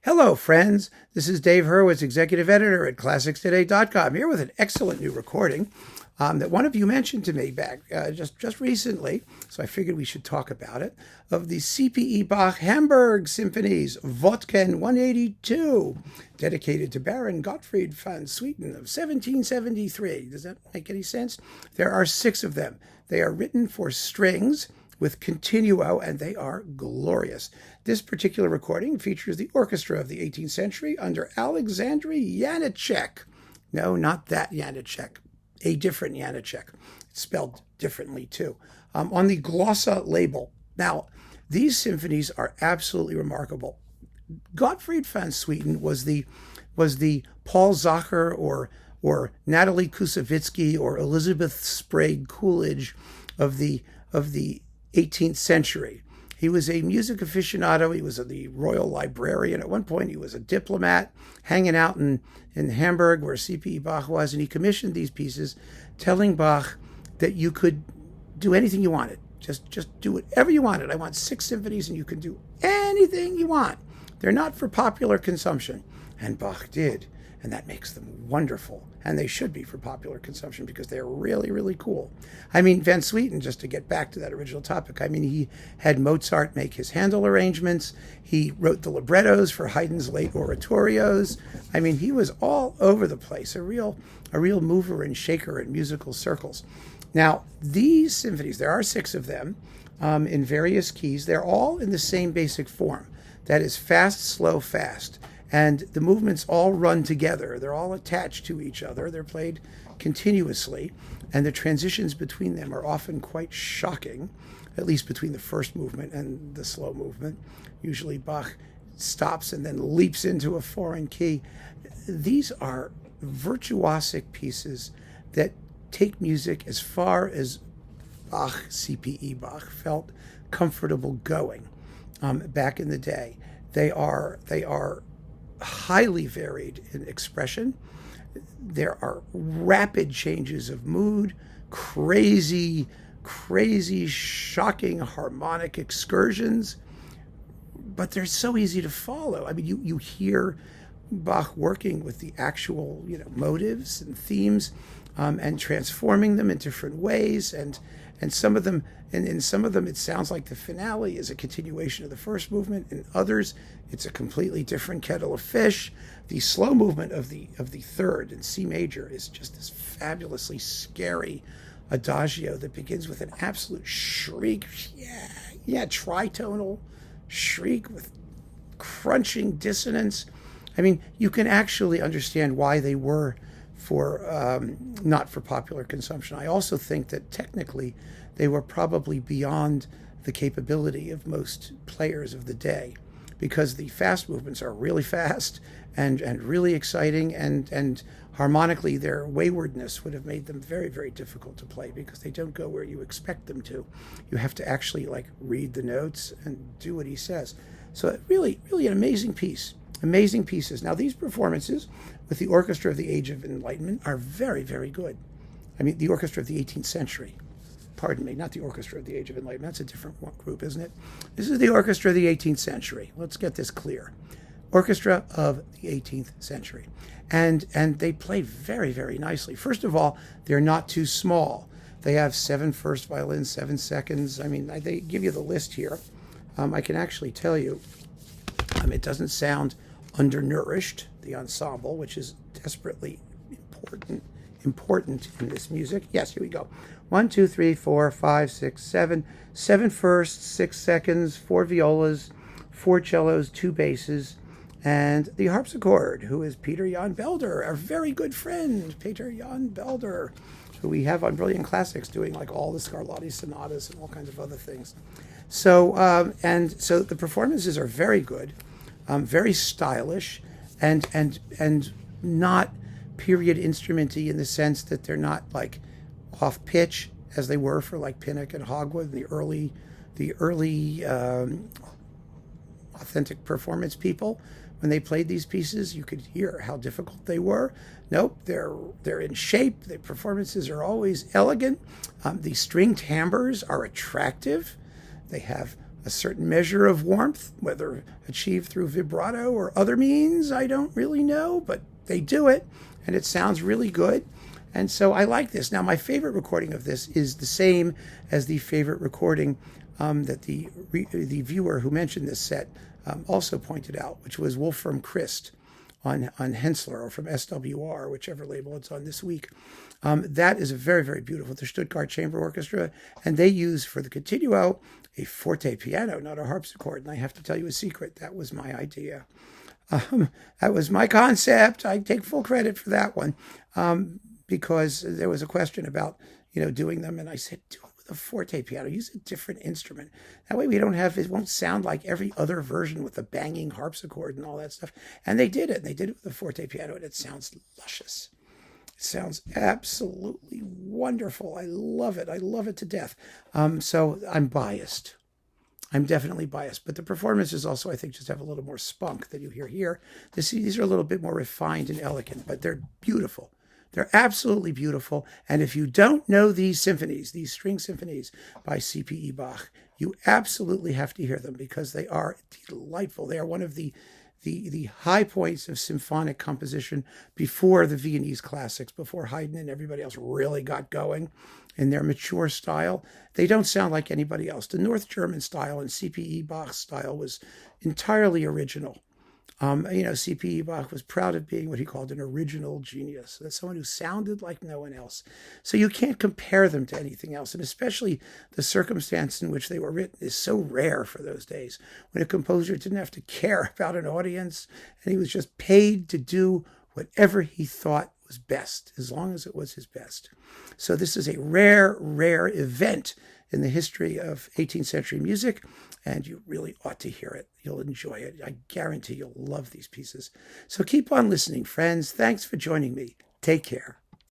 Hello, friends. This is Dave Hurwitz, executive editor at ClassicsToday.com, here with an excellent new recording that one of you mentioned to me back just recently, so I figured we should talk about it, of the CPE Bach Hamburg Symphonies, Vodken 182, dedicated to Baron Gottfried van Swieten of 1773. Does that make any sense? There are 6 of them. They are written for strings with continuo, and they are glorious. This particular recording features the orchestra of the 18th century under Alexander Janiczek. No, not that Janiczek. A different Janiczek. It's spelled differently, too. On the Glossa label. Now, these symphonies are absolutely remarkable. Gottfried van Swieten was the Paul Zacher or Natalie Kusevitsky or Elizabeth Sprague Coolidge of the 18th century. He was a music aficionado. He was the royal librarian. At one point, he was a diplomat hanging out in Hamburg where CPE Bach was, and he commissioned these pieces, telling Bach that you could do anything you wanted. Just do whatever you wanted. I want 6 symphonies, and you can do anything you want. They're not for popular consumption. And Bach did, and that makes them wonderful. And they should be for popular consumption because they're really, really cool. I mean, Van Swieten, just to get back to that original topic, I mean, he had Mozart make his Handel arrangements. He wrote the librettos for Haydn's late oratorios. I mean, he was all over the place, a real mover and shaker in musical circles. Now, these symphonies, there are 6 of them in various keys. They're all in the same basic form. That is fast, slow, fast. And the movements all run together. They're all attached to each other. They're played continuously. And the transitions between them are often quite shocking, at least between the first movement and the slow movement. Usually Bach stops and then leaps into a foreign key. These are virtuosic pieces that take music as far as Bach, CPE Bach, felt comfortable going back in the day. They are highly varied in expression. There are rapid changes of mood, crazy, shocking harmonic excursions, but they're so easy to follow. I mean, you hear Bach working with the actual, motives and themes, and transforming them in different ways, and some of them, and in some of them, it sounds like the finale is a continuation of the first movement. In others, it's a completely different kettle of fish. The slow movement of the third in C major is just this fabulously scary adagio that begins with an absolute shriek, tritonal shriek with crunching dissonance. I mean, you can actually understand why they were not for popular consumption. I also think that technically they were probably beyond the capability of most players of the day, because the fast movements are really fast and really exciting, and harmonically their waywardness would have made them very, very difficult to play because they don't go where you expect them to. You have to actually read the notes and do what he says. So really an amazing piece. Amazing pieces. Now, these performances with the Orchestra of the Age of Enlightenment are very, very good. I mean, the Orchestra of the 18th century. Pardon me, not the Orchestra of the Age of Enlightenment. That's a different group, isn't it? This is the Orchestra of the 18th century. Let's get this clear. Orchestra of the 18th century. And they play very, very nicely. First of all, they're not too small. They have 7 first violins, 7 seconds. I mean, they give you the list here. I can actually tell you, it doesn't sound undernourished, the ensemble, which is desperately important in this music. Yes, here we go. 1, 2, 3, 4, 5, 6, 7. 7 firsts, 6 seconds, 4 violas, 4 cellos, 2 basses, and the harpsichord, who is Peter Jan Belder, our very good friend, Peter Jan Belder, who we have on Brilliant Classics doing all the Scarlatti sonatas and all kinds of other things. So so the performances are very good. Very stylish, and not period instrumenty in the sense that they're not off pitch as they were for Pinnock and Hogwood, the early authentic performance people. When they played these pieces, you could hear how difficult they were. Nope, they're in shape. The performances are always elegant. The string timbres are attractive. They have a certain measure of warmth, whether achieved through vibrato or other means, I don't really know, but they do it, and it sounds really good. And so I like this. Now, my favorite recording of this is the same as the favorite recording that the viewer who mentioned this set also pointed out, which was Wolfram Christ on Hensler, or from SWR, whichever label it's on this week. That is a very, very beautiful, the Stuttgart Chamber Orchestra, and they use for the continuo a forte piano, not a harpsichord. And I have to tell you a secret, that was my idea. That was my concept. I take full credit for that one, because there was a question about, doing them, and I said, do it with a forte piano. Use a different instrument. That way we don't have, it won't sound like every other version with a banging harpsichord and all that stuff. And they did it. They did it with a forte piano, and it sounds luscious. It sounds absolutely wonderful. I love it. I love it to death. So I'm biased. I'm definitely biased. But the performances also, I think, just have a little more spunk than you hear here. These are a little bit more refined and elegant, but they're beautiful. They're absolutely beautiful. And if you don't know these symphonies, these string symphonies by CPE Bach, you absolutely have to hear them, because they are delightful. They are one of the high points of symphonic composition before the Viennese classics, before Haydn and everybody else really got going in their mature style. They don't sound like anybody else. The North German style and CPE Bach's style was entirely original. CPE Bach was proud of being what he called an original genius. That's someone who sounded like no one else. So you can't compare them to anything else. And especially the circumstance in which they were written is so rare for those days, when a composer didn't have to care about an audience, and he was just paid to do whatever he thought was best, as long as it was his best. So this is a rare, rare event in the history of 18th century music, and you really ought to hear it. You'll enjoy it. I guarantee you'll love these pieces. So keep on listening, friends. Thanks for joining me. Take care.